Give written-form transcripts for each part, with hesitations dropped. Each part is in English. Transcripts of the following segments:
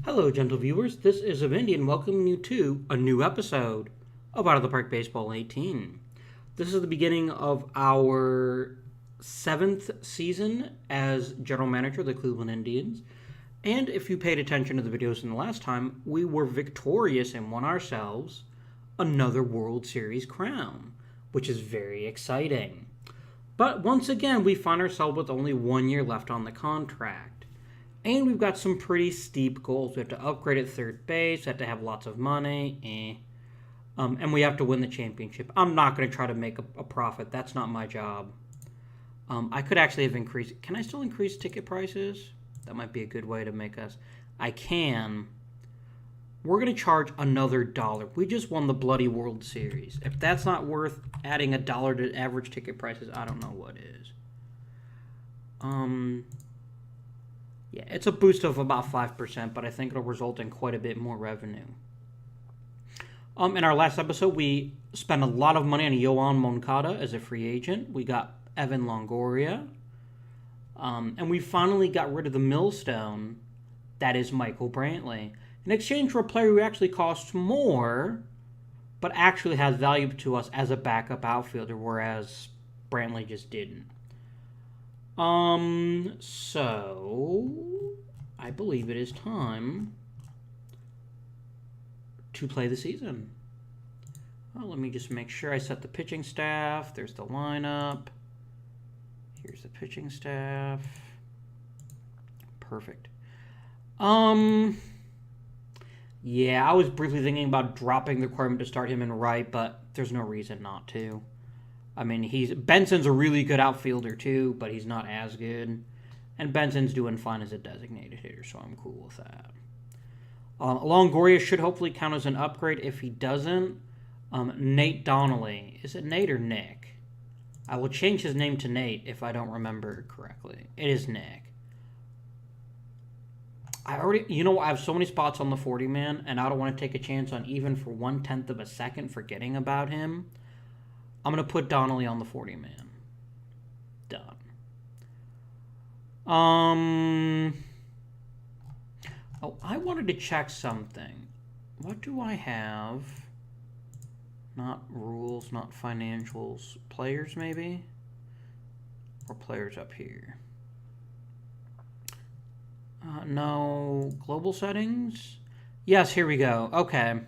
Hello, gentle viewers. This is Avindy, and welcoming you to a new episode of Out of the Park Baseball 18. This is the beginning of our 7th season as general manager of the Cleveland Indians. And if you paid attention to the videos in the last time, we were victorious and won ourselves another World Series crown, which is very exciting. But once again, we find ourselves with only 1 year left on the contract. And we've got some pretty steep goals. We have to upgrade at third base. We have to have lots of money. And we have to win the championship. I'm not going to try to make a profit. That's not my job. I could actually have increased. Can I still increase ticket prices? That might be a good way to make us. I can. We're going to charge another $1. We just won the bloody World Series. If that's not worth adding $1 to average ticket prices, I don't know what is. Yeah, it's a boost of about 5%, but I think it'll result in quite a bit more revenue. In our last episode, we spent a lot of money on Yoan Moncada as a free agent. We got Evan Longoria. And we finally got rid of the millstone that is Michael Brantley, in exchange for a player who actually costs more, but actually has value to us as a backup outfielder, whereas Brantley just didn't. So I believe it is time to play the season. Well, let me just make sure I set the pitching staff. There's the lineup. Here's the pitching staff. Perfect. Yeah, I was briefly thinking about dropping the requirement to start him in right, but there's no reason not to. I mean, Benson's a really good outfielder too, but he's not as good. And Benson's doing fine as a designated hitter, so I'm cool with that. Longoria should hopefully count as an upgrade. If he doesn't, Nate Donnelly. Is it Nate or Nick? I will change his name to Nate if I don't remember correctly. It is Nick. I have so many spots on the 40-man, and I don't want to take a chance on even for 1/10 of a second forgetting about him. I'm going to put Donnelly on the 40-man. Done. Oh, I wanted to check something. What do I have? Not rules, not financials. Players, maybe? Or players up here? No. Global settings? Yes, here we go. Okay.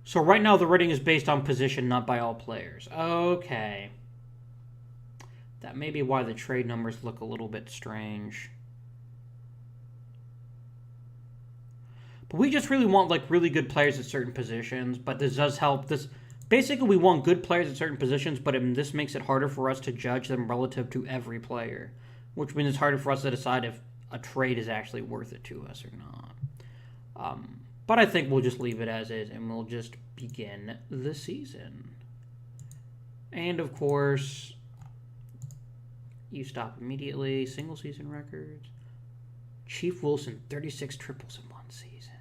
So right now the rating is based on position, not by all players. Okay. That may be why the trade numbers look a little bit strange. But we just really want really good players at certain positions, but this does help. Basically we want good players at certain positions, but this makes it harder for us to judge them relative to every player, which means it's harder for us to decide if a trade is actually worth it to us or not. But I think we'll just leave it as is, and we'll just begin the season. And, of course, you stop immediately. Single season records. Chief Wilson, 36 triples in one season.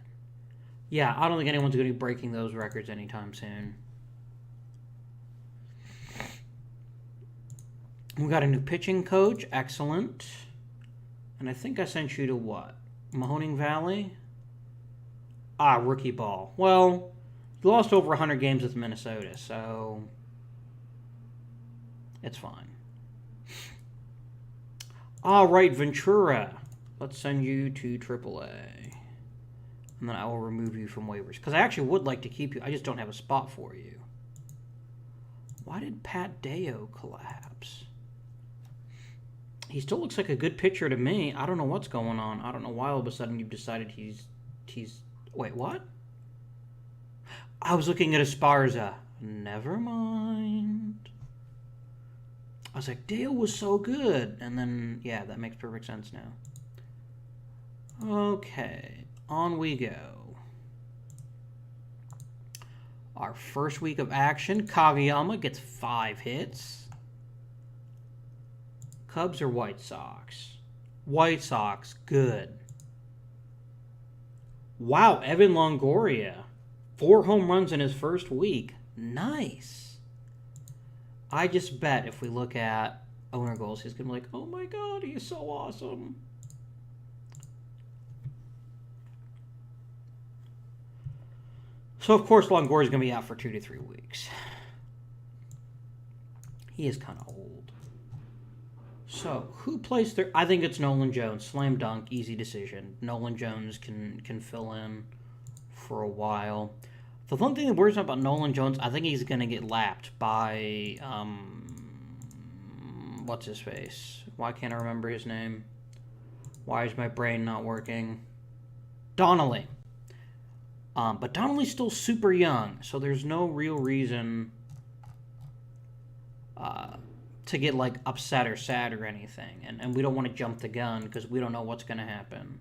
Yeah, I don't think anyone's going to be breaking those records anytime soon. We got a new pitching coach. Excellent. And I think I sent you to what? Mahoning Valley? Rookie ball. Well, he lost over 100 games with Minnesota, so it's fine. All right, Ventura. Let's send you to AAA. And then I will remove you from waivers. Because I actually would like to keep you. I just don't have a spot for you. Why did Pat Deo collapse? He still looks like a good pitcher to me. I don't know what's going on. I don't know why all of a sudden you've decided he's... Wait, what? I was looking at Esparza. Never mind. I was like, Dale was so good. And then, yeah, that makes perfect sense now. Okay, on we go. Our first week of action, Kageyama gets 5 hits. Cubs or White Sox? White Sox, good. Wow, Evan Longoria. 4 home runs in his first week. Nice. I just bet if we look at owner goals, he's going to be like, oh my god, he's so awesome. So, of course, Longoria's going to be out for 2 to 3 weeks. He is kind of old. So, who plays there? I think it's Nolan Jones. Slam dunk, easy decision. Nolan Jones can fill in for a while. The one thing that worries me about Nolan Jones, I think he's going to get lapped by, what's his face? Why can't I remember his name? Why is my brain not working? Donnelly. But Donnelly's still super young, so there's no real reason to get, like, upset or sad or anything. And we don't want to jump the gun because we don't know what's going to happen.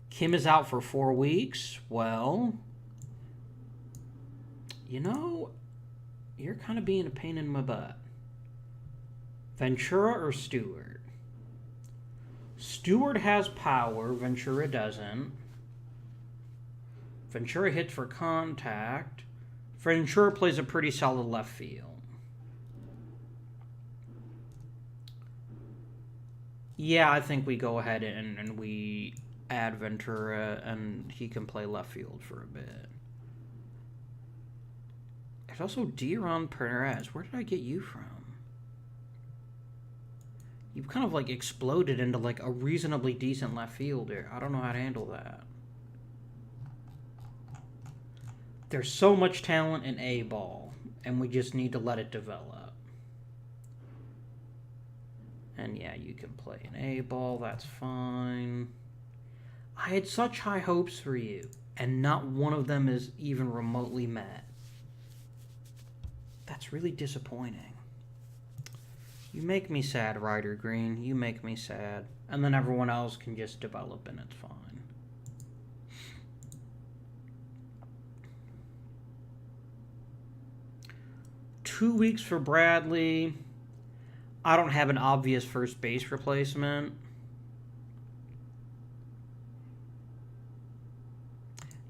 Kim is out for 4 weeks. Well, you know, you're kind of being a pain in my butt. Ventura or Stewart? Stewart has power. Ventura doesn't. Ventura hits for contact. Ventura plays a pretty solid left field. Yeah, I think we go ahead and we add Ventura and he can play left field for a bit. There's also Deiron Perez. Where did I get you from? You've kind of like exploded into like a reasonably decent left fielder. I don't know how to handle that. There's so much talent in A-ball, and we just need to let it develop. And yeah, you can play an A-ball, that's fine. I had such high hopes for you, and not one of them is even remotely met. That's really disappointing. You make me sad, Ryder Green. You make me sad. And then everyone else can just develop, and it's fine. 2 weeks for Bradley. I don't have an obvious first base replacement.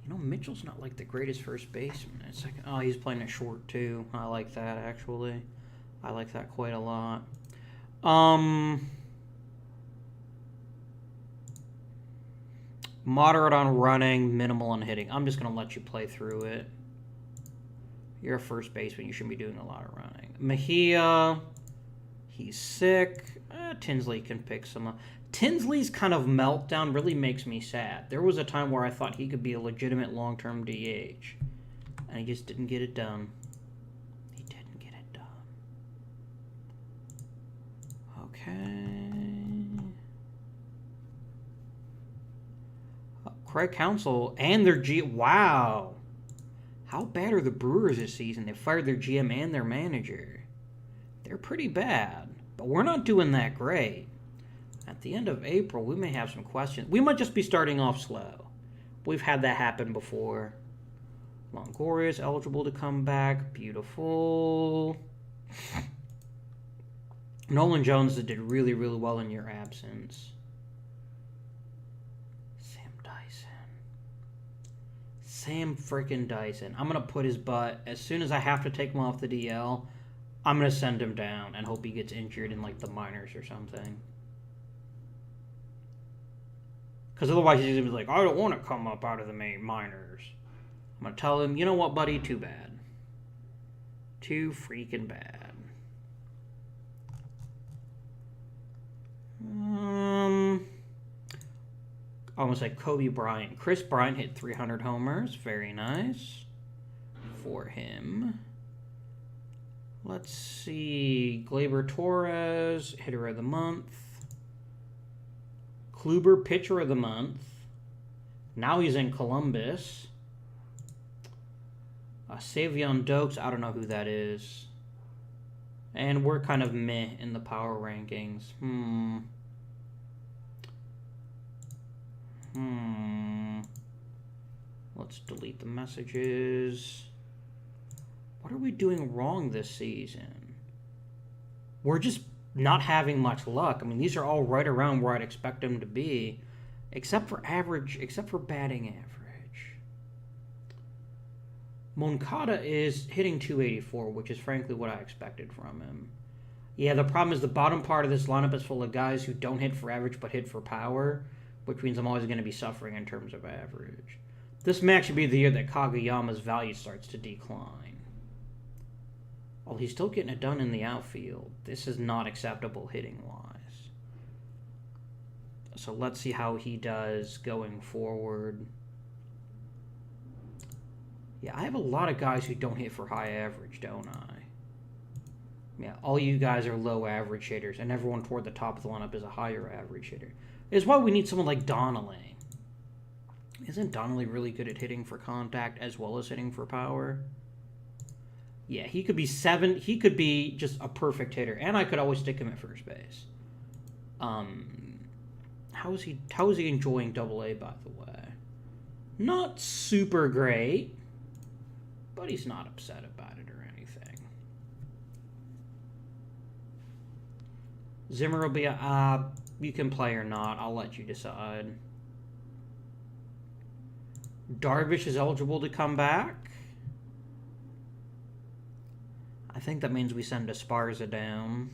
You know, Mitchell's not like the greatest first baseman. It's like, oh, he's playing it short too. I like that, actually. I like that quite a lot. Moderate on running, minimal on hitting. I'm just going to let you play through it. You're a first baseman. You shouldn't be doing a lot of running. Mejia, he's sick. Tinsley can pick some up. Tinsley's kind of meltdown really makes me sad. There was a time where I thought he could be a legitimate long-term DH, and he just didn't get it done. He didn't get it done. Okay. Craig Counsell and their G. Wow. How bad are the Brewers this season? They fired their GM and their manager. They're pretty bad, but we're not doing that great. At the end of April, we may have some questions. We might just be starting off slow. We've had that happen before. Longoria is eligible to come back. Beautiful. Nolan Jones did really, really well in your absence. Sam freaking Dyson. I'm going to put his butt, as soon as I have to take him off the DL, I'm going to send him down and hope he gets injured in like the minors or something. Because otherwise he's going to be like, I don't want to come up out of the minors. I'm going to tell him, you know what, buddy? Too bad. Too freaking bad. I want to say Kobe Bryant. Chris Bryant hit 300 homers. Very nice for him. Let's see. Gleyber Torres, hitter of the month. Kluber, pitcher of the month. Now he's in Columbus. Savion Dokes, I don't know who that is. And we're kind of meh in the power rankings. Let's delete the messages. What are we doing wrong this season? We're just not having much luck. I mean, these are all right around where I'd expect them to be, except for batting average. Moncada is hitting 284, which is frankly what I expected from him. Yeah, the problem is the bottom part of this lineup is full of guys who don't hit for average but hit for power, which means I'm always going to be suffering in terms of average. This may actually be the year that Kageyama's value starts to decline. Well, he's still getting it done in the outfield. This is not acceptable hitting-wise. So let's see how he does going forward. Yeah, I have a lot of guys who don't hit for high average, don't I? Yeah, all you guys are low average hitters, and everyone toward the top of the lineup is a higher average hitter. It's why we need someone like Donnelly. Isn't Donnelly really good at hitting for contact as well as hitting for power? Yeah, he could be 7. He could be just a perfect hitter, and I could always stick him at first base. How is he enjoying Double-A, by the way? Not super great, but he's not upset about it or anything. Zimmer will be you can play or not. I'll let you decide. Darvish is eligible to come back. I think that means we send Esparza down.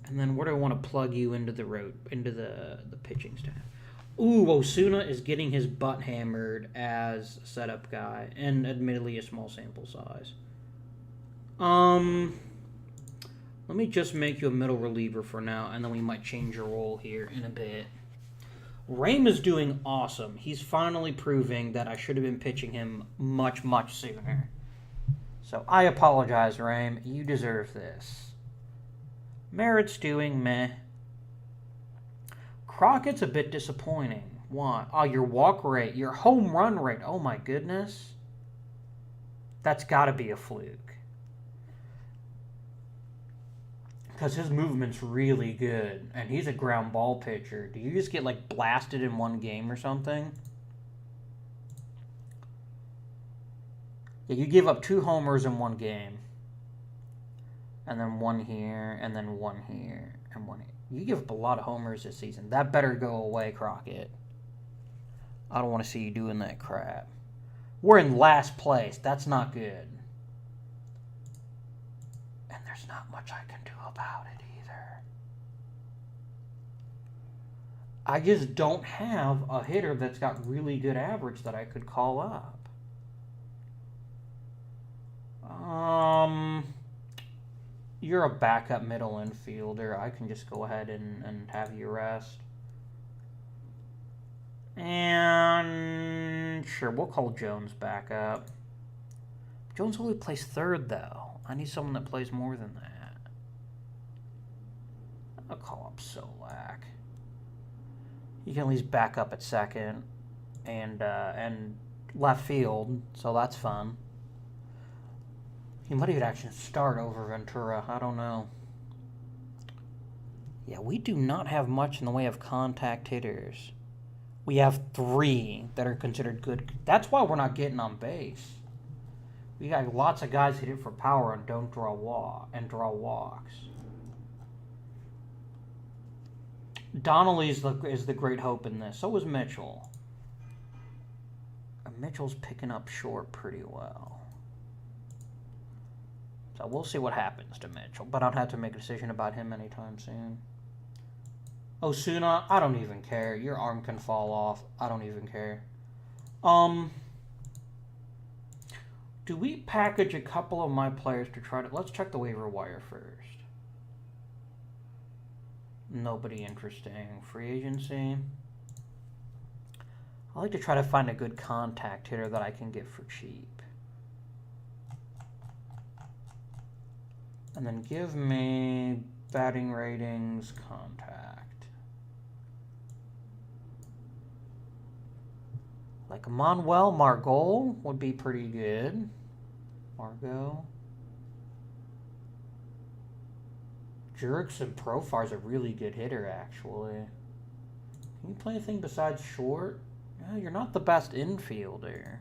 And then where do I want to plug you into the pitching staff? Ooh, Osuna is getting his butt hammered as a setup guy, and admittedly a small sample size. Let me just make you a middle reliever for now, and then we might change your role here in a bit. Rame is doing awesome. He's finally proving that I should have been pitching him much, much sooner. So I apologize, Rame. You deserve this. Merritt's doing meh. Crockett's a bit disappointing. Why? Oh, your walk rate, your home run rate. Oh my goodness. That's got to be a fluke. Because his movement's really good, and he's a ground ball pitcher. Do you just get, like, blasted in one game or something? Yeah, you give up 2 homers in one game. And then 1 here, and then 1 here, and 1 here. You give up a lot of homers this season. That better go away, Crockett. I don't want to see you doing that crap. We're in last place. That's not good. And there's not much I can do about it either. I just don't have a hitter that's got really good average that I could call up. You're a backup middle infielder. I can just go ahead and have you rest. And sure, we'll call Jones back up. Jones only plays third, though. I need someone that plays more than that. I'll call up Solak. You can at least back up at second and left field, so that's fun. He might even actually start over Ventura. I don't know. Yeah, we do not have much in the way of contact hitters. We have 3 that are considered good. That's why we're not getting on base. We got lots of guys hit it for power and don't draw walks. Donnelly is the great hope in this. So is Mitchell. Mitchell's picking up short pretty well. So we'll see what happens to Mitchell, but I don't have to make a decision about him anytime soon. Osuna, I don't even care. Your arm can fall off. I don't even care. Do we package a couple of my players to try to... Let's check the waiver wire first. Nobody interesting. Free agency. I like to try to find a good contact hitter that I can get for cheap. And then give me batting ratings, contact. Like Manuel Margot would be pretty good. Margot. Jurickson Profar's a really good hitter, actually. Can you play anything besides short? Yeah, you're not the best infielder.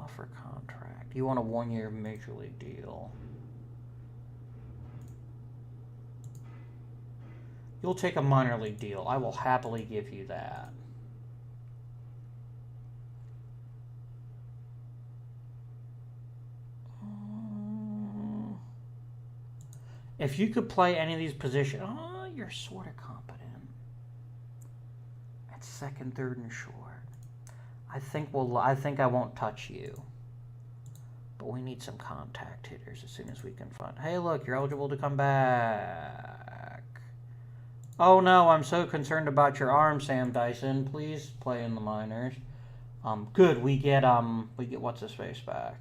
Offer contract. You want a 1-year major league deal. You'll take a minor league deal. I will happily give you that. If you could play any of these positions, you're sort of competent. second, third, and short. I think I won't touch you. But we need some contact hitters as soon as we can find. Hey, look, you're eligible to come back. Oh no, I'm so concerned about your arm, Sam Dyson. Please play in the minors. Good. We get what's his face back.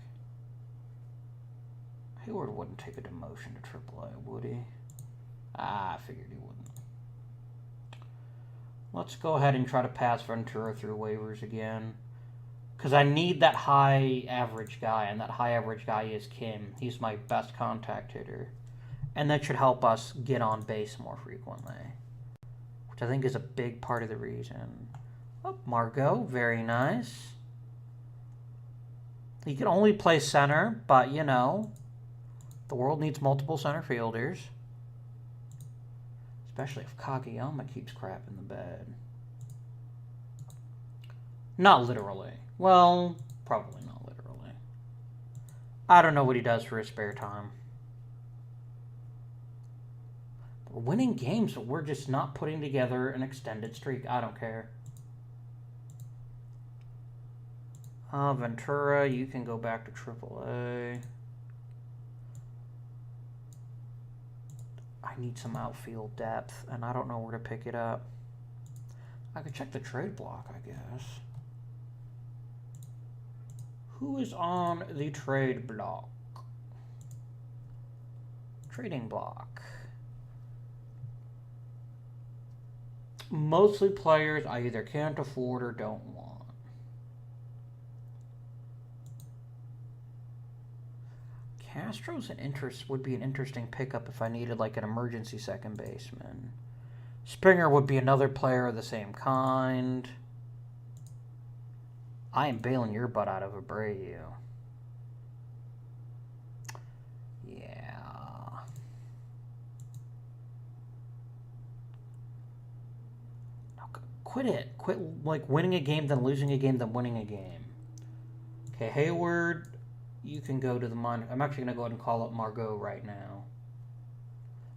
Hayward wouldn't take a demotion to AAA, would he? I figured he wouldn't. Let's go ahead and try to pass Ventura through waivers again. Because I need that high average guy, and that high average guy is Kim. He's my best contact hitter. And that should help us get on base more frequently. Which I think is a big part of the reason. Oh, Margot, very nice. He can only play center, but you know, the world needs multiple center fielders. Especially if Kageyama keeps crapping the bed. Not literally. Well, probably not literally. I don't know what he does for his spare time. We're winning games, but we're just not putting together an extended streak. I don't care. Ventura, you can go back to AAA. I need some outfield depth, and I don't know where to pick it up. I could check the trade block, I guess. Who is on the trade block? Trading block. Mostly players I either can't afford or don't want. Castro's would be an interesting pickup if I needed like an emergency second baseman. Springer would be another player of the same kind. I am bailing your butt out of Abreu. Yeah. No, quit it. Quit like winning a game, then losing a game, then winning a game. Okay, Hayward. You can go to the minor. I'm actually going to go ahead and call up Margot right now.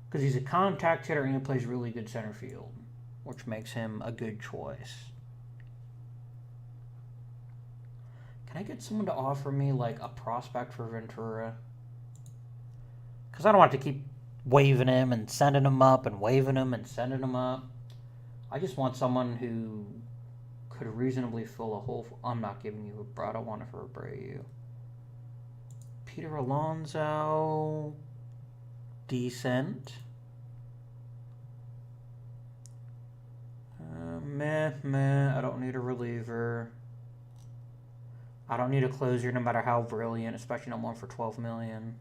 Because he's a contact hitter and he plays really good center field. Which makes him a good choice. Can I get someone to offer me like a prospect for Ventura? Because I don't want to keep waving him and sending him up and waving him and sending him up. I just want someone who could reasonably fill a hole. I'm not giving you I don't want it for Abreu. Peter Alonso, decent. Meh. I don't need a reliever. I don't need a closer, no matter how brilliant, especially not one for $12 million.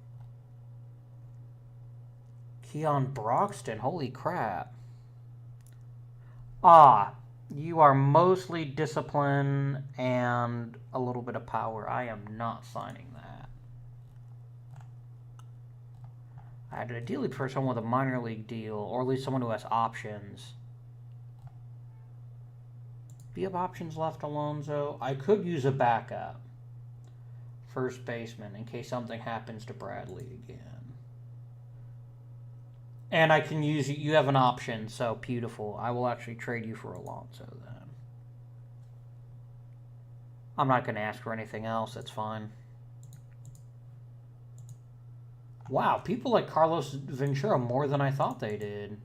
Keon Broxton, holy crap! You are mostly discipline and a little bit of power. I am not signing that. I'd ideally prefer someone with a minor league deal, or at least someone who has options. Do you have options left, Alonso? I could use a backup first baseman in case something happens to Brantley again. And I can use you have an option, so beautiful. I will actually trade you for Alonso then. I'm not going to ask for anything else, that's fine. Wow, people like Carlos Ventura more than I thought they did.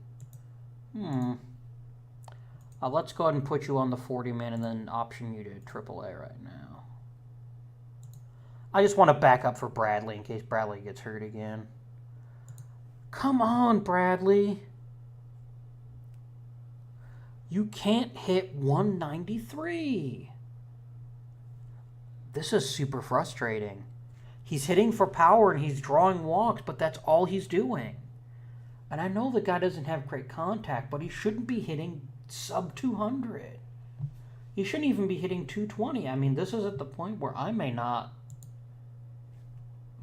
Let's go ahead and put you on the 40-man and then option you to AAA right now. I just want to back up for Bradley in case Bradley gets hurt again. Come on, Bradley. You can't hit 193. This is super frustrating. He's hitting for power and he's drawing walks, but that's all he's doing. And I know the guy doesn't have great contact, but he shouldn't be hitting sub 200. He shouldn't even be hitting 220. I mean, this is at the point where I may not...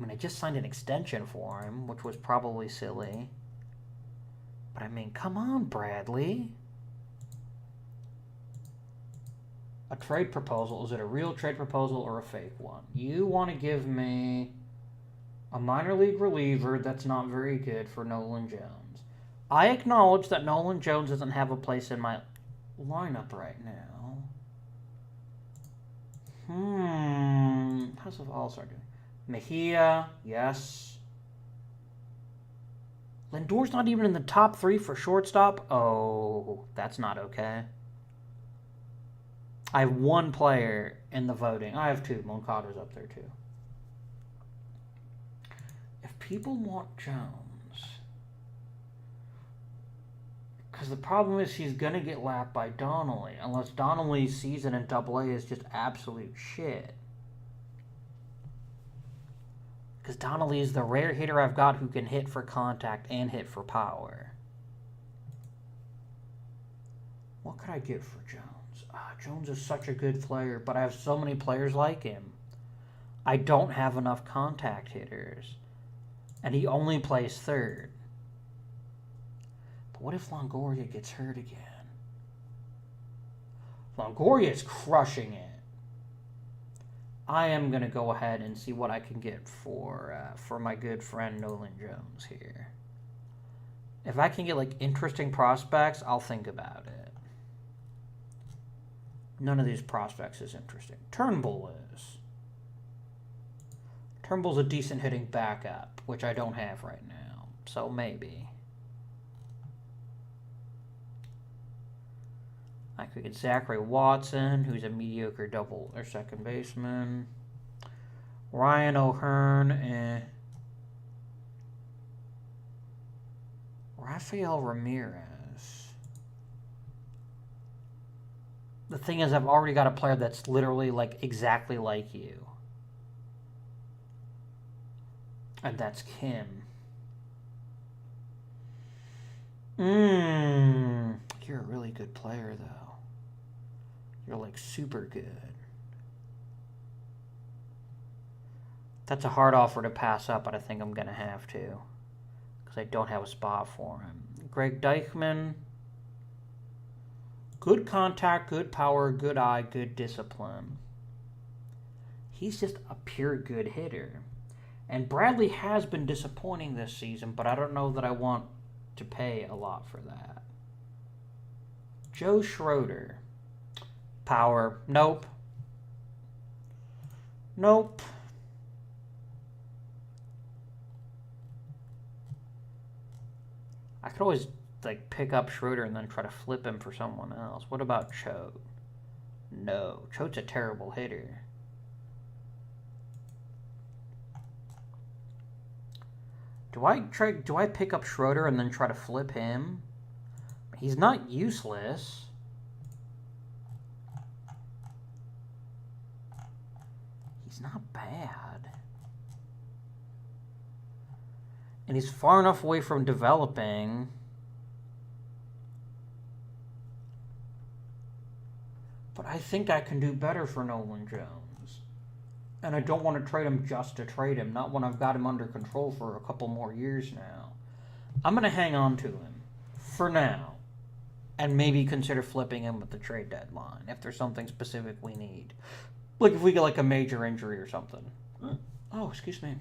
I just signed an extension for him, which was probably silly. But I mean, come on, Bradley. A trade proposal. Is it a real trade proposal or a fake one? You want to give me a minor league reliever that's not very good for Nolan Jones. I acknowledge that Nolan Jones doesn't have a place in my... lineup right now. How's the All-Star doing? Mejia, yes. Lindor's not even in the top 3 for shortstop. Oh, that's not okay. I have 1 player in the voting. I have 2. Moncada's up there too. If people want Jones, because the problem is he's going to get lapped by Donnelly, unless Donnelly's season in AA is just absolute shit. Because Donnelly is the rare hitter I've got who can hit for contact and hit for power. What could I get for Jones? Jones is such a good player, but I have so many players like him. I don't have enough contact hitters. And he only plays third. But what if Longoria gets hurt again? Longoria is crushing it. I am going to go ahead and see what I can get for my good friend Nolan Jones here. If I can get like interesting prospects, I'll think about it. None of these prospects is interesting. Turnbull is. Turnbull's a decent hitting backup, which I don't have right now. So maybe. I could get Zachary Watson, who's a mediocre double or second baseman. Ryan O'Hearn, Rafael Ramirez. The thing is, I've already got a player that's literally like exactly like you. And that's Kim. You're a really good player, though. You're like super good. That's a hard offer to pass up, but I think I'm going to have to. Because I don't have a spot for him. Greg Deichmann. Good contact, good power, good eye, good discipline. He's just a pure good hitter. And Brantley has been disappointing this season, but I don't know that I want to pay a lot for that. Joe Schroeder. Power. Nope. Nope. I could always like pick up Schroeder and then try to flip him for someone else. What about Choate? No. Choate's a terrible hitter. Do I pick up Schroeder and then try to flip him? He's not useless. He's not bad. And he's far enough away from developing. But I think I can do better for Nolan Jones. And I don't want to trade him just to trade him, not when I've got him under control for a couple more years now. I'm going to hang on to him for now and maybe consider flipping him at the trade deadline if there's something specific we need. Like if we get like a major injury or something. Oh, excuse me.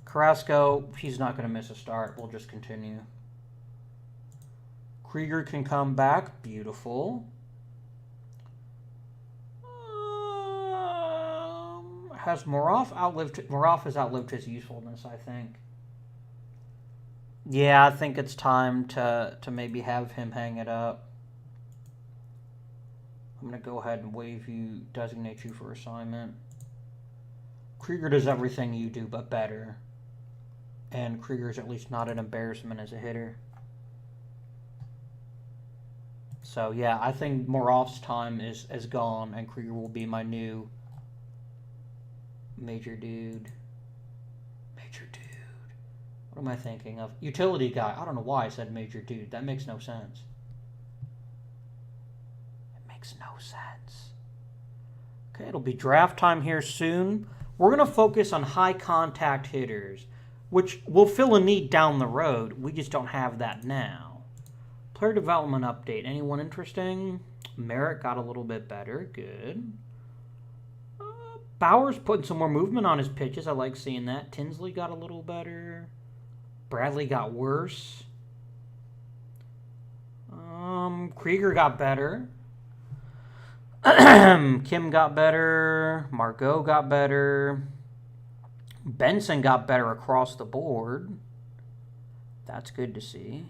Carrasco, he's not going to miss a start. We'll just continue. Krieger can come back. Beautiful. Has Moroff outlived... Moroff has outlived his usefulness, I think. Yeah, I think it's time to maybe have him hang it up. I'm going to go ahead and waive you, designate you for assignment. Krieger does everything you do, but better. And Krieger's at least not an embarrassment as a hitter. So, yeah, I think Moroff's time is gone, and Krieger will be my new major dude. Major dude. What am I thinking of? Utility guy. I don't know why I said major dude. That makes no sense. It makes no sense. Okay, it'll be draft time here soon. We're going to focus on high contact hitters, which will fill a need down the road. We just don't have that now. Player development update. Anyone interesting? Merritt got a little bit better. Good. Bauer's putting some more movement on his pitches. I like seeing that. Tinsley got a little better. Bradley got worse. Krieger got better. Kim got better. Margot got better. Benson got better across the board. That's good to see.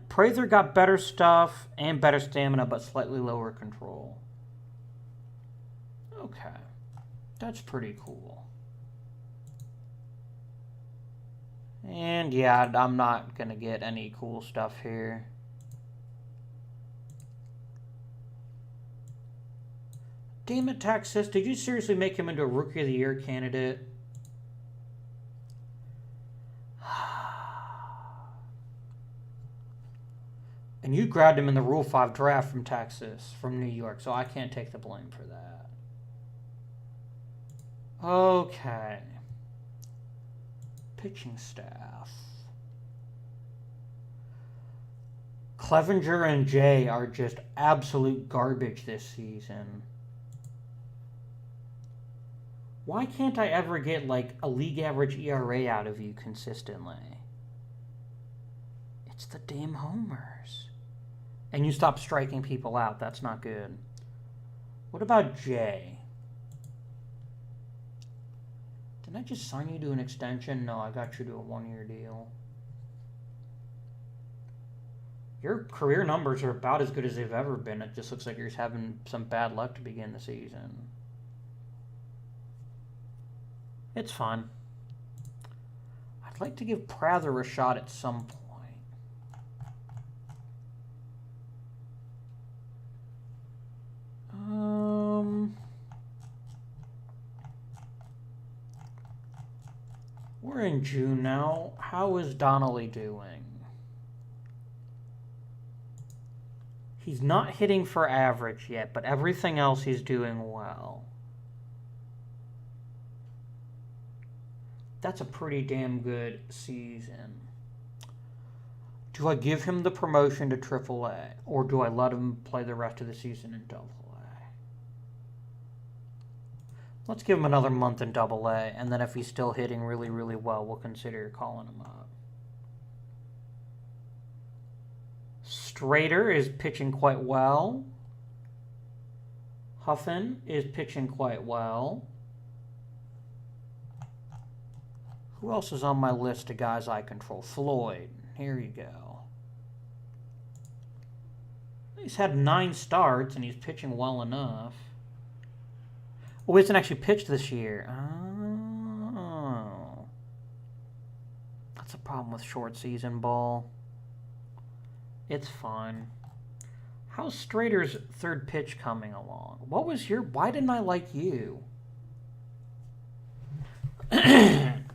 Prather got better stuff and better stamina, but slightly lower control. Okay. That's pretty cool. And yeah, I'm not going to get any cool stuff here. Damn it, Taxis. Did you seriously make him into a Rookie of the Year candidate? And you grabbed him in the Rule 5 draft from Texas, from New York, so I can't take the blame for that. Okay. Pitching staff. Clevenger and Jay are just absolute garbage this season. Why can't I ever get like a league average ERA out of you consistently? It's the damn homers. And you stop striking people out. That's not good. What about Jay? Didn't I just sign you to an extension? No, I got you to a 1-year deal. Your career numbers are about as good as they've ever been. It just looks like you're having some bad luck to begin the season. It's fine. I'd like to give Prather a shot at some point. We're in June now. How is Donnelly doing? He's not hitting for average yet, but everything else he's doing well. That's a pretty damn good season. Do I give him the promotion to AAA, or do I let him play the rest of the season in AA? Let's give him another month in AA, and then if he's still hitting really, really well, we'll consider calling him up. Strader is pitching quite well. Huffin is pitching quite well. Who else is on my list of guys I control? Floyd. Here you go. He's had 9 starts, and he's pitching well enough. Oh, he hasn't actually pitched this year. Oh. That's a problem with short season ball. It's fine. How's Strader's third pitch coming along? What was your... Why didn't I like you?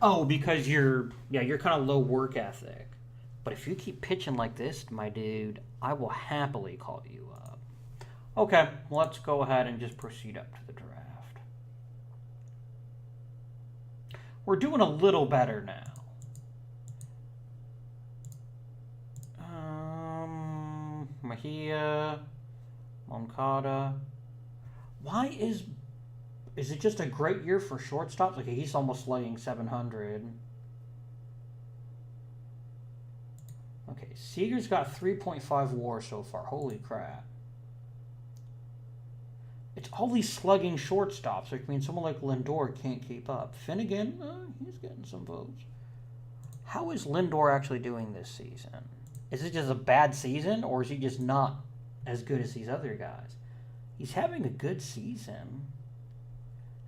Oh, because you're kind of low work ethic. But if you keep pitching like this, my dude, I will happily call you up. Okay, let's go ahead and just proceed up to the draft. We're doing a little better now. Mejia, Moncada. Why is it just a great year for shortstops? Like, he's almost slugging 700. Okay, Seager's got 3.5 WAR so far. Holy crap. It's all these slugging shortstops. Which means someone like Lindor can't keep up. Finnegan, he's getting some votes. How is Lindor actually doing this season? Is it just a bad season, or is he just not as good as these other guys? He's having a good season.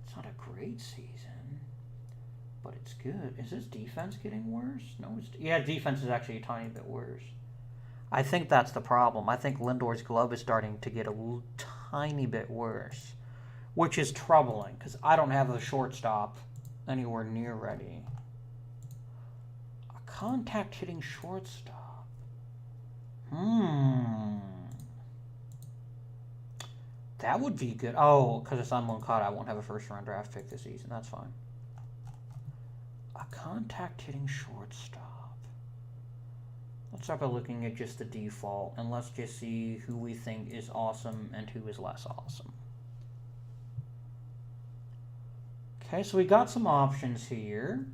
It's not a great season, but it's good. Is his defense getting worse? No, yeah, defense is actually a tiny bit worse. I think that's the problem. I think Lindor's glove is starting to get a tiny bit worse, which is troubling because I don't have a shortstop anywhere near ready. A contact hitting shortstop. That would be good. Oh, because it's on Moncada, I won't have a first-round draft pick this season. That's fine. A contact-hitting shortstop. Let's start by looking at just the default, and let's just see who we think is awesome and who is less awesome. Okay, so we got some options here.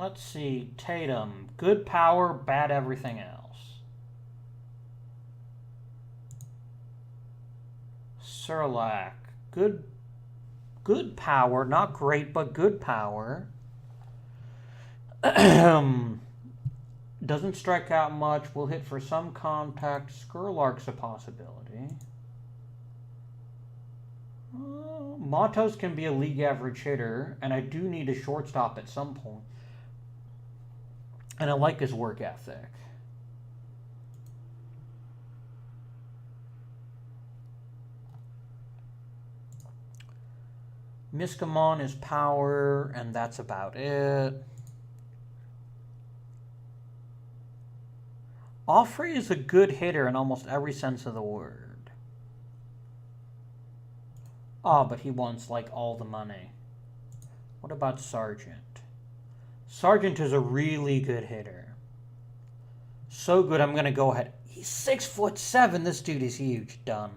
Let's see. Tatum. Good power, bad everything else. Surlac. Good power. Not great, but good power. Doesn't strike out much. Will hit for some contact. Skurlark's a possibility. Matos can be a league average hitter, and I do need a shortstop at some point. And I like his work ethic. Miskamon is power, and that's about it. Offrey is a good hitter in almost every sense of the word. Oh, but he wants, like, all the money. What about Sargent? Sargent is a really good hitter. So good, I'm going to go ahead. He's 6'7". This dude is huge. Done.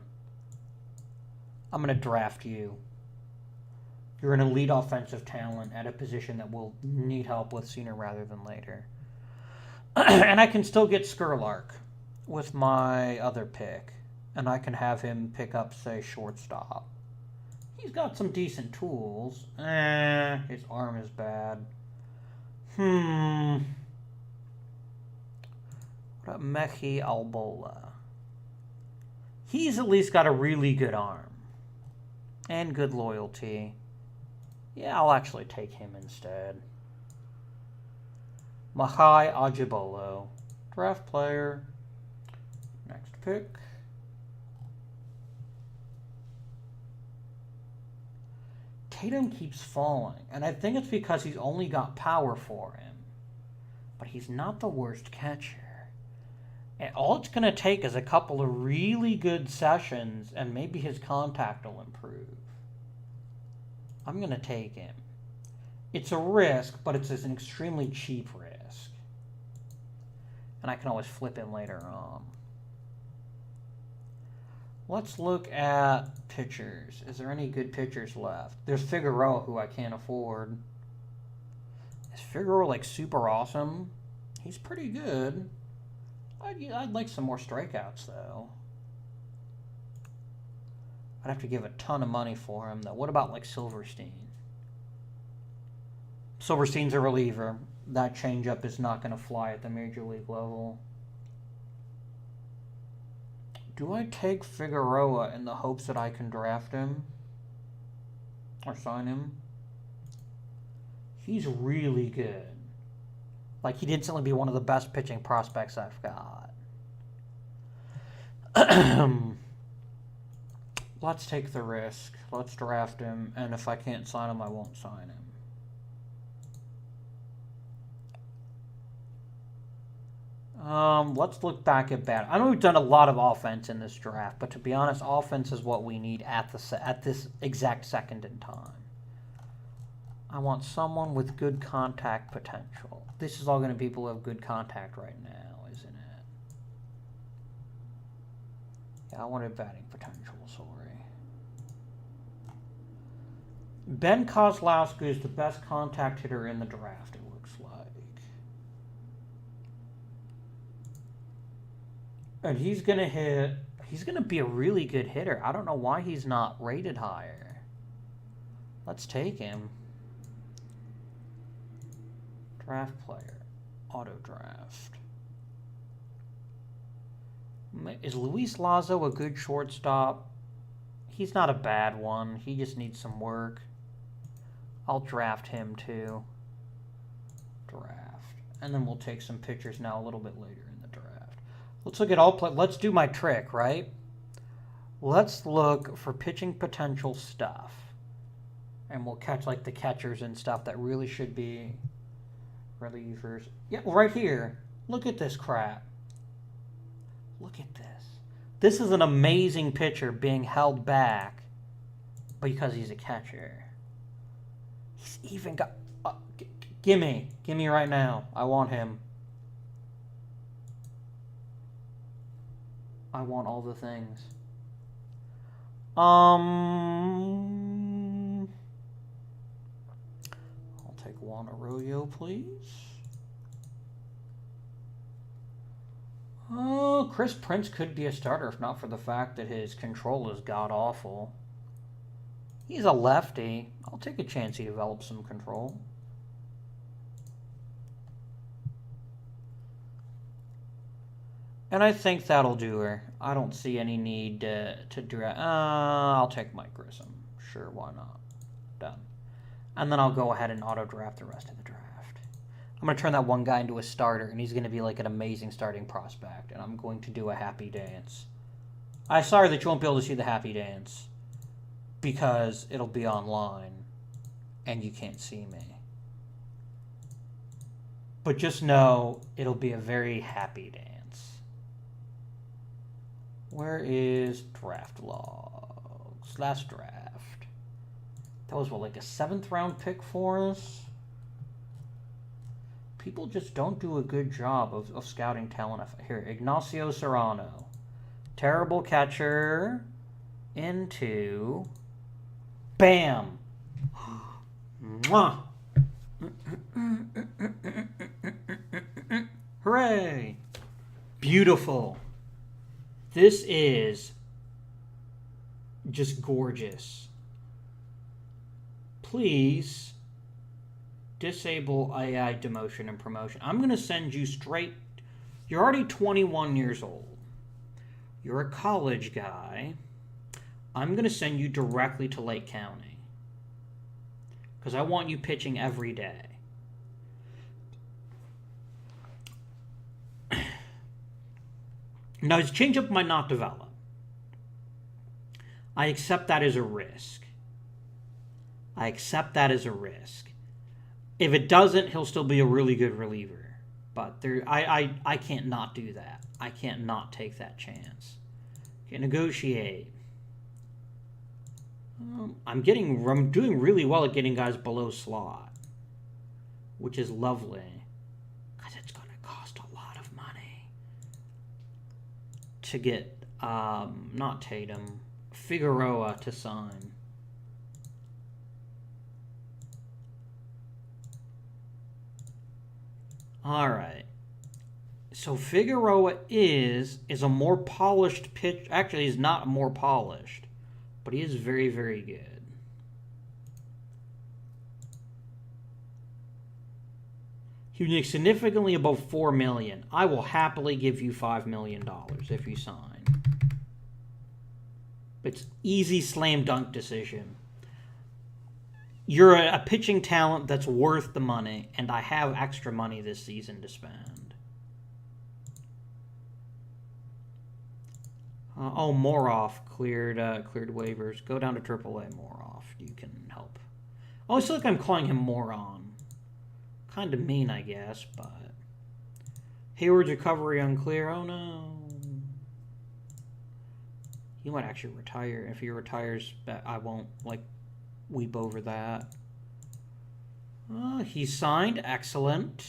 I'm going to draft you. You're an elite offensive talent at a position that we'll need help with sooner rather than later. And I can still get Skurlark with my other pick. And I can have him pick up, say, shortstop. He's got some decent tools. His arm is bad. What about Mehi Albola? He's at least got a really good arm. And good loyalty. Yeah, I'll actually take him instead. Mahai Ajibolo. Draft player. Next pick. Tatum keeps falling, and I think it's because he's only got power for him. But he's not the worst catcher. And all it's going to take is a couple of really good sessions, and maybe his contact will improve. I'm going to take him. It's a risk, but it's an extremely cheap risk. And I can always flip him later on. Let's look at pitchers. Is there any good pitchers left? There's Figueroa, who I can't afford. Is Figueroa, like, super awesome? He's pretty good. I'd like some more strikeouts, though. I'd have to give a ton of money for him, though. What about, like, Silverstein? Silverstein's a reliever. That changeup is not going to fly at the major league level. Do I take Figueroa in the hopes that I can draft him? Or sign him? He's really good. Like, he'd instantly be one of the best pitching prospects I've got. Let's take the risk. Let's draft him. And if I can't sign him, I won't sign him. Let's look back at bat. I know we've done a lot of offense in this draft, but to be honest, offense is what we need at this exact second in time. I want someone with good contact potential. This is all going to be people who have good contact right now, isn't it? Yeah, I wanted batting potential, sorry. Ben Kozlowski is the best contact hitter in the draft, it looks like. And he's going to be a really good hitter. I don't know why he's not rated higher. Let's take him. Draft player. Auto draft. Is Luis Lazo a good shortstop? He's not a bad one. He just needs some work. I'll draft him too. Draft. And then we'll take some pitchers now a little bit later in the draft. Let's look at all play. Let's do my trick, right? Let's look for pitching potential stuff. And we'll catch like the catchers and stuff that really should be relievers. Yeah, right here. Look at this crap. Look at this. This is an amazing pitcher being held back because he's a catcher. He's even got... gimme. Gimme right now. I want him. I want all the things. I'll take Juan Arroyo, please. Oh, Chris Prince could be a starter if not for the fact that his control is god-awful. He's a lefty. I'll take a chance he develops some control. And I think that'll do her. I don't see any need to draft. I'll take Mike Grissom. Sure, why not? Done. And then I'll go ahead and auto-draft the rest of the draft. I'm going to turn that one guy into a starter, and he's going to be like an amazing starting prospect, and I'm going to do a happy dance. I'm sorry that you won't be able to see the happy dance, because it'll be online, and you can't see me. But just know, it'll be a very happy dance. Where is draft logs? Last draft. That was, what, like a 7th round pick for us? People just don't do a good job of scouting talent. Here, Ignacio Serrano. Terrible catcher. Into... Bam! Mwah! Hooray! Beautiful. This is just gorgeous. Please disable AI demotion and promotion. I'm going to send you straight. You're already 21 years old. You're a college guy. I'm going to send you directly to Lake County. Because I want you pitching every day. Now, his changeup might not develop. I accept that as a risk. I accept that as a risk. If it doesn't, he'll still be a really good reliever. But I can't not do that. I can't not take that chance. Okay, negotiate. I'm doing really well at getting guys below slot, which is lovely. Because it's going to cost a lot of money to get, not Tatum, Figueroa to sign. All right. So Figueroa is a more polished pitch. Actually, he's not more polished, but he is very, very good. He makes significantly above $4 million. I will happily give you $5 million if you sign. It's easy slam dunk decision. You're a pitching talent that's worth the money, and I have extra money this season to spend. Moroff cleared waivers. Go down to AAA, Moroff. You can help. Oh, it's like I'm calling him moron. Kind of mean, I guess, but... Hayward's recovery unclear. Oh, no. He might actually retire. If he retires, I won't, weep over that. He signed. Excellent.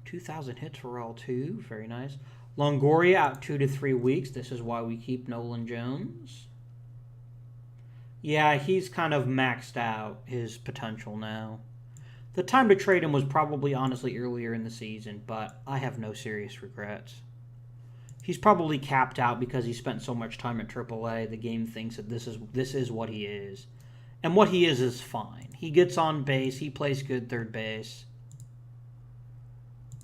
2,000 hits for L2. Very nice. Longoria out 2 to 3 weeks. This is why we keep Nolan Jones. Yeah, he's kind of maxed out his potential now. The time to trade him was probably, honestly, earlier in the season, but I have no serious regrets. He's probably capped out because he spent so much time at AAA. The game thinks that this is what he is. And what he is fine. He gets on base. He plays good third base.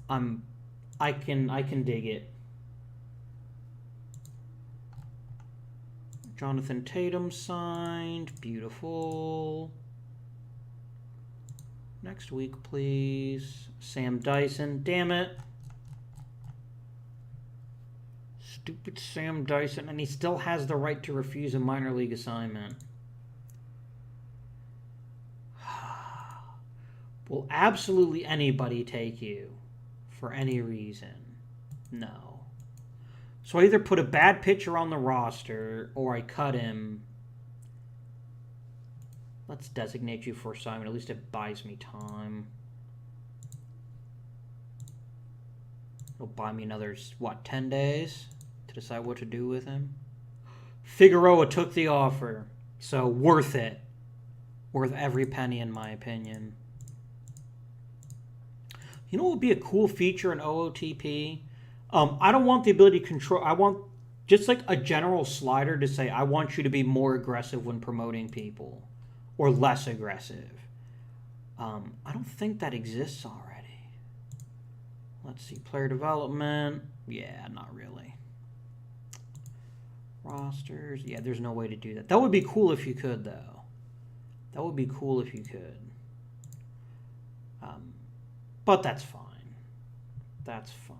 I can dig it. Jonathan Tatum signed. Beautiful. Next week, please. Sam Dyson. Damn it. Stupid Sam Dyson. And he still has the right to refuse a minor league assignment. Will absolutely anybody take you for any reason? No. So I either put a bad pitcher on the roster or I cut him. Let's designate you for assignment. At least it buys me time. It'll buy me another, 10 days to decide what to do with him? Figueroa took the offer, so worth it. Worth every penny, in my opinion. You know what would be a cool feature in OOTP? I don't want the ability to control. I want just like a general slider to say, I want you to be more aggressive when promoting people. Or less aggressive. I don't think that exists already. Let's see. Player development. Yeah, not really. Rosters. Yeah, there's no way to do that. That would be cool if you could, though. That would be cool if you could. But that's fine. That's fine.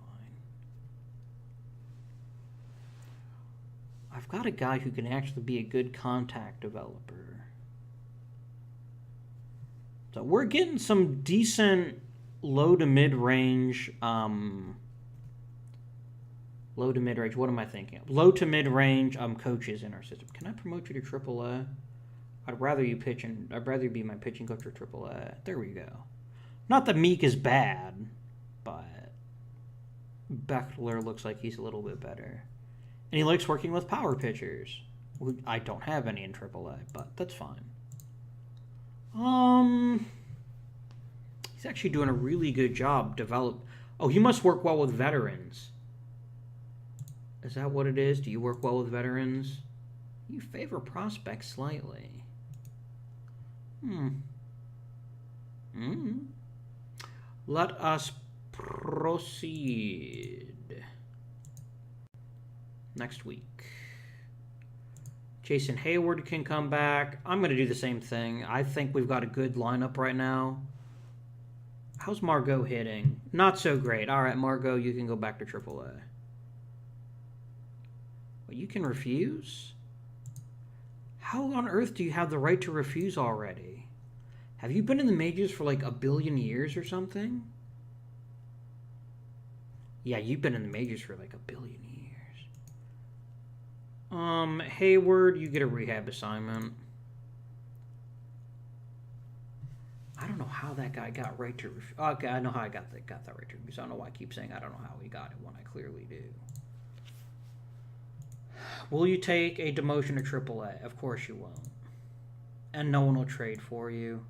I've got a guy who can actually be a good contact developer. So we're getting some decent low to mid range. Low to mid range. What am I thinking of? Low to mid range coaches in our system. Can I promote you to AAA? I'd rather you pitch and I'd rather you be my pitching coach for AAA. There we go. Not that Meek is bad, but Beckler looks like he's a little bit better. And he likes working with power pitchers. I don't have any in AAA, but that's fine. He's actually doing a really good job Oh, he must work well with veterans. Is that what it is? Do you work well with veterans? You favor prospects slightly. Let us proceed. Next week. Jason Hayward can come back. I'm going to do the same thing. I think we've got a good lineup right now. How's Margot hitting? Not so great. All right, Margot, you can go back to AAA. But you can refuse? How on earth do you have the right to refuse already? Have you been in the majors for like 1 billion years or something? Yeah, you've been in the majors for like 1 billion years. Hayward, you get a rehab assignment. I don't know how that guy got right to refuse. Okay, I know how I got that right to refuse. I don't know why I keep saying I don't know how he got it when I clearly do. Will you take a demotion to AAA? Of course you won't. And no one will trade for you.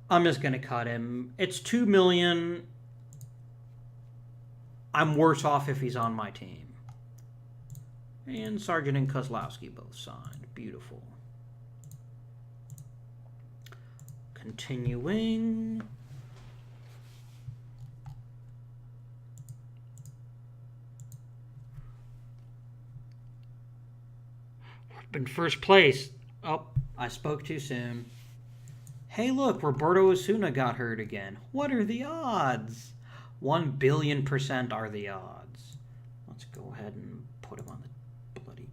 I'm just going to cut him. It's $2 million. I'm worse off if he's on my team. And Sargent and Kozlowski both signed. Beautiful. Continuing. In first place. Oh, I spoke too soon. Hey, look, Roberto Osuna got hurt again. What are the odds? 1 billion% are the odds. Let's go ahead and put him on the bloody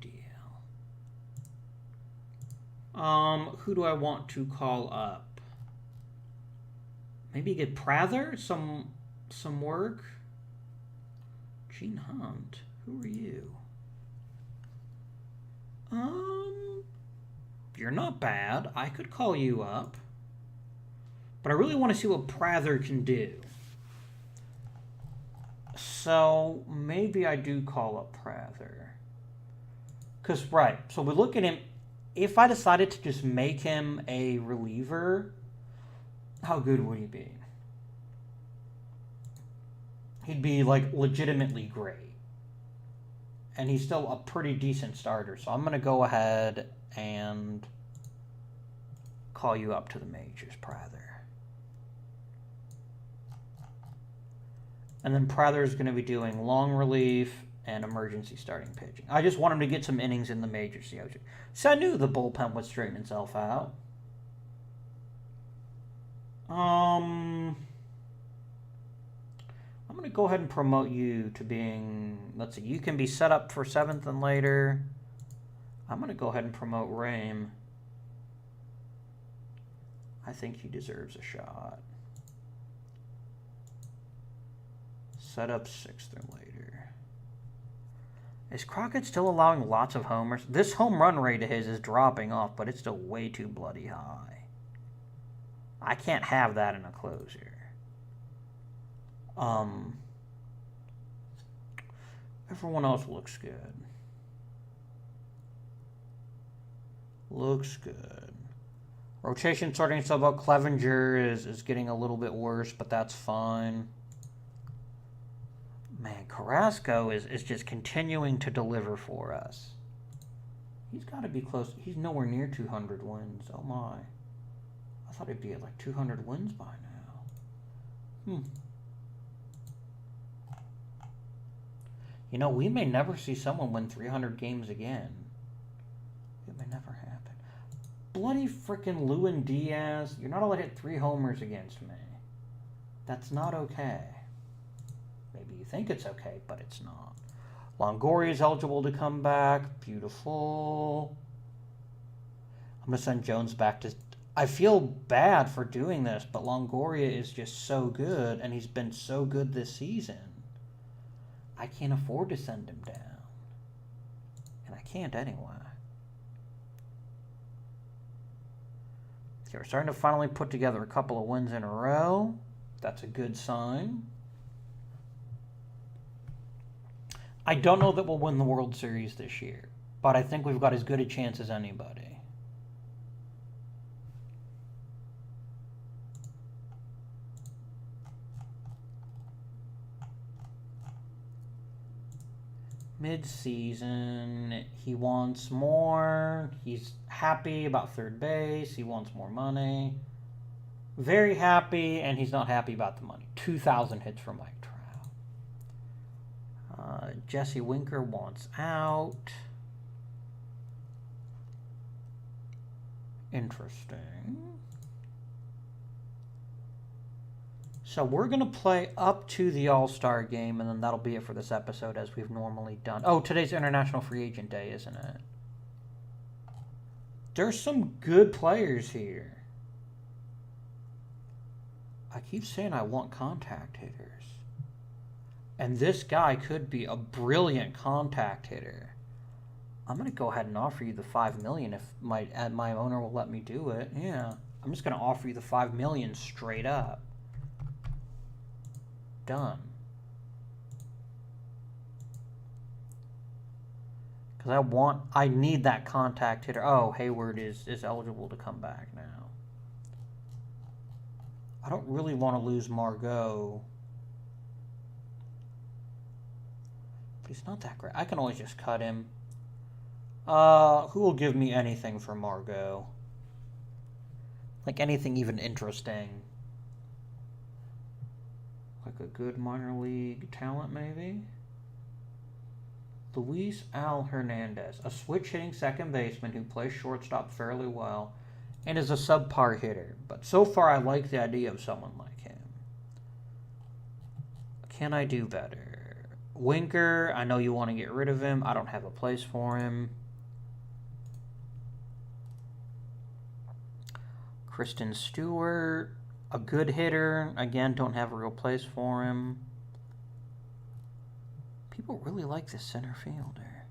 DL. Who do I want to call up? Maybe get Prather some work. Gene Hunt. Who are you? You're not bad. I could call you up. But I really want to see what Prather can do. So maybe I do call up Prather. Because, right, so we look at him. If I decided to just make him a reliever, how good would he be? He'd be, like, legitimately great. And he's still a pretty decent starter. So I'm going to go ahead and call you up to the majors, Prather. And then Prather is going to be doing long relief and emergency starting pitching. I just want him to get some innings in the majors. So I knew the bullpen would straighten itself out. I'm going to go ahead and promote you to being, let's see, you can be set up for 7th and later. I'm going to go ahead and promote Rame. I think he deserves a shot. Set up 6th and later. Is Crockett still allowing lots of homers? This home run rate of his is dropping off, but it's still way too bloody high. I can't have that in a closer. Everyone else looks good. Looks good. Rotation starting to sub out. Clevenger is getting a little bit worse, but that's fine. Man, Carrasco is just continuing to deliver for us. He's got to be close. He's nowhere near 200 wins. Oh my. I thought he'd be at like 200 wins by now. You know, we may never see someone win 300 games again. It may never happen. Bloody frickin' Lewin Diaz. You're not allowed to hit 3 homers against me. That's not okay. Maybe you think it's okay, but it's not. Longoria is eligible to come back. Beautiful. I'm going to send Jones back to... I feel bad for doing this, but Longoria is just so good, and he's been so good this season. I can't afford to send him down. And I can't anyway. Okay, we're starting to finally put together a couple of wins in a row. That's a good sign. I don't know that we'll win the World Series this year, but I think we've got as good a chance as anybody. Mid-season, he wants more. He's happy about third base. He wants more money. Very happy, and he's not happy about the money. 2,000 hits for Mike Trout. Jesse Winker wants out. Interesting. So we're going to play up to the All-Star game, and then that'll be it for this episode as we've normally done. Oh, today's International Free Agent Day, isn't it? There's some good players here. I keep saying I want contact hitters. And this guy could be a brilliant contact hitter. I'm going to go ahead and offer you the $5 million if my owner will let me do it. Yeah. I'm just going to offer you the $5 million straight up. Done. Because I need that contact hitter. Oh, Hayward is eligible to come back now. I don't really want to lose Margot. But he's not that great. I can always just cut him. Who will give me anything for Margot? Like anything even interesting. Like a good minor league talent, maybe? Luis Al Hernandez, a switch-hitting second baseman who plays shortstop fairly well and is a subpar hitter. But so far, I like the idea of someone like him. Can I do better? Winker, I know you want to get rid of him. I don't have a place for him. Kristen Stewart, a good hitter. Again, don't have a real place for him. People really like this center fielder.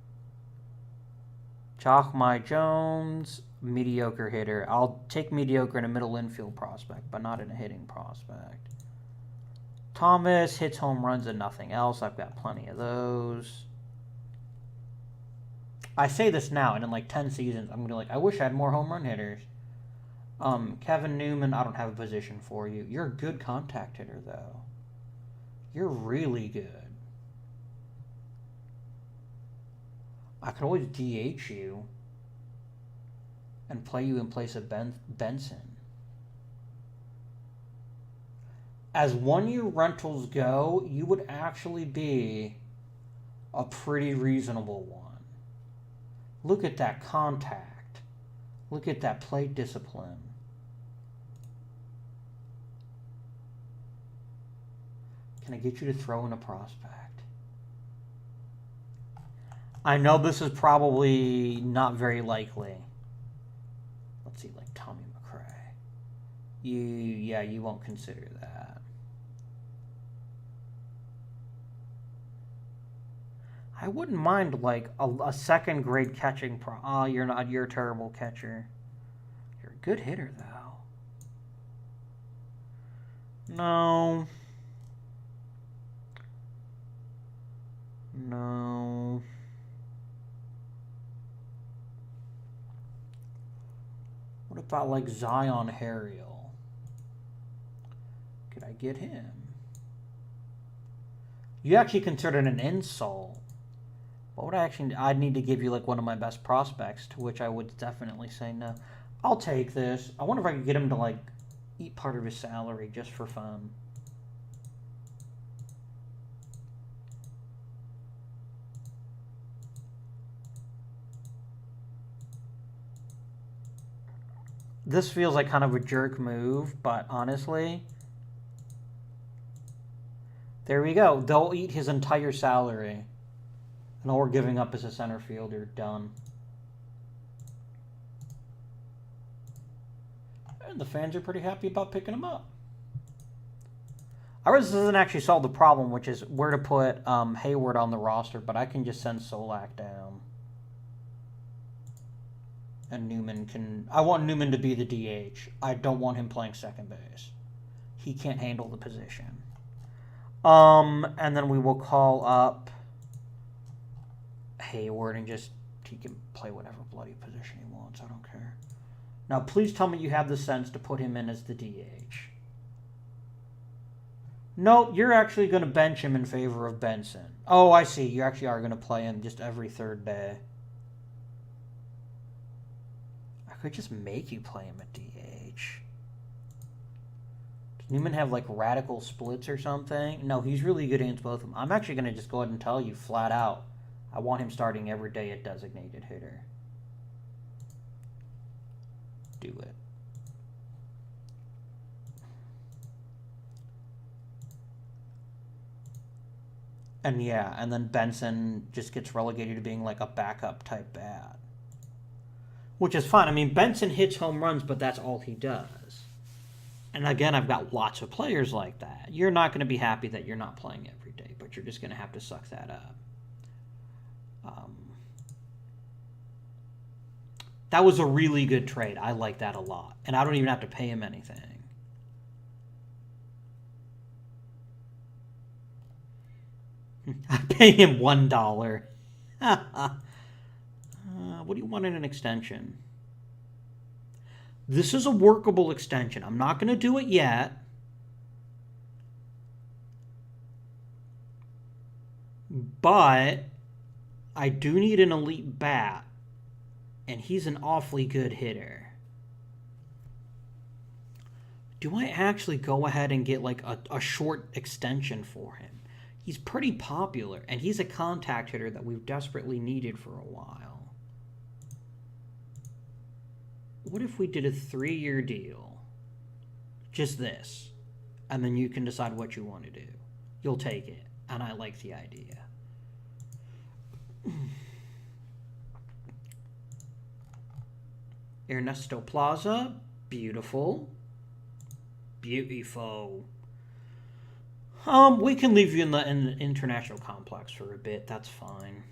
Chalkmai Jones, mediocre hitter. I'll take mediocre in a middle infield prospect, but not in a hitting prospect. Thomas hits home runs and nothing else. I've got plenty of those. I say this now, and in like 10 seasons, I'm going to be like, I wish I had more home run hitters. Kevin Newman, I don't have a position for you. You're a good contact hitter, though. You're really good. I could always DH you and play you in place of Benson. As one-year rentals go, you would actually be a pretty reasonable one. Look at that contact. Look at that plate discipline. Can I get you to throw in a prospect? I know this is probably not very likely. Let's see, like Tommy McRae. You won't consider that. I wouldn't mind like a second grade catching you're not. You're a terrible catcher. You're a good hitter though. No. What about like Zion Harriel? Could I get him? You actually consider it an insult. What would I'd need to give you like one of my best prospects, to which I would definitely say no. I'll take this. I wonder if I could get him to like eat part of his salary just for fun. This feels like kind of a jerk move, but honestly, there we go. They'll eat his entire salary. And all we're giving up is a center fielder. Done. And the fans are pretty happy about picking him up. I realize this doesn't actually solve the problem, which is where to put Hayward on the roster, but I can just send Solak down. And Newman can... I want Newman to be the DH. I don't want him playing second base. He can't handle the position. And then we will call up Hayward and just... He can play whatever bloody position he wants. I don't care. Now, please tell me you have the sense to put him in as the DH. No, you're actually going to bench him in favor of Benson. Oh, I see. You actually are going to play him just every third day. I could just make you play him at DH. Does Newman have like radical splits or something? No, he's really good against both of them. I'm actually going to just go ahead and tell you flat out. I want him starting every day at designated hitter. Do it. And yeah, and then Benson just gets relegated to being like a backup type bat. Which is fine. I mean, Benson hits home runs, but that's all he does. And again, I've got lots of players like that. You're not going to be happy that you're not playing every day, but you're just going to have to suck that up. That was a really good trade. I like that a lot. And I don't even have to pay him anything. I pay him $1. What do you want in an extension? This is a workable extension. I'm not going to do it yet. But I do need an elite bat. And he's an awfully good hitter. Do I actually go ahead and get like a short extension for him? He's pretty popular, and he's a contact hitter that we've desperately needed for a while. What if we did a 3-year deal? Just this. And then you can decide what you want to do. You'll take it, and I like the idea. Ernesto Plaza, beautiful. Beautiful. We can leave you in the international complex for a bit. That's fine.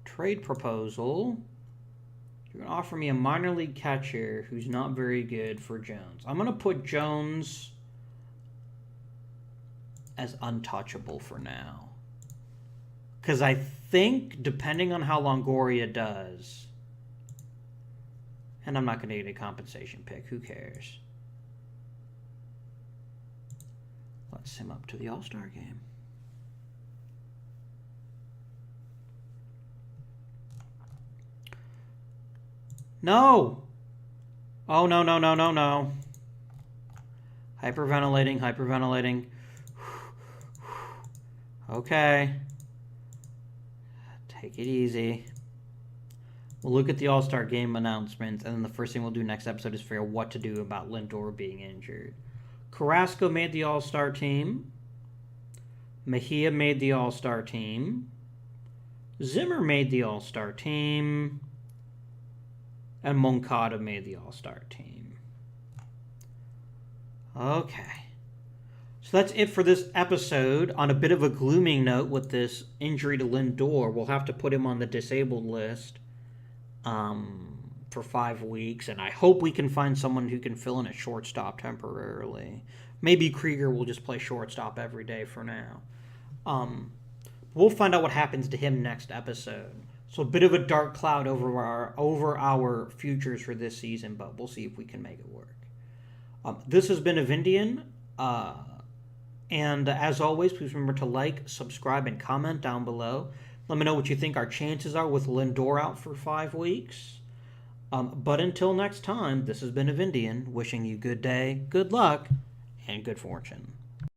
Trade proposal. You're going to offer me a minor league catcher who's not very good for Jones. I'm going to put Jones as untouchable for now. Because I think, depending on how Longoria does, and I'm not going to get a compensation pick. Who cares? Let's him up to the All-Star game. No! Oh, no, no, no, no, no. Hyperventilating, hyperventilating. Okay. Take it easy. We'll look at the All-Star game announcements, and then the first thing we'll do next episode is figure out what to do about Lindor being injured. Carrasco made the All-Star team. Mejia made the All-Star team. Zimmer made the All-Star team. And Moncada made the All-Star team. Okay. So that's it for this episode. On a bit of a glooming note with this injury to Lindor, we'll have to put him on the disabled list for 5 weeks, and I hope we can find someone who can fill in at shortstop temporarily. Maybe Krieger will just play shortstop every day for now. We'll find out what happens to him next episode. So a bit of a dark cloud over our futures for this season, but we'll see if we can make it work. This has been Avindian, and as always, please remember to like, subscribe, and comment down below. Let me know what you think our chances are with Lindor out for 5 weeks. But until next time, this has been Avindian, wishing you good day, good luck, and good fortune.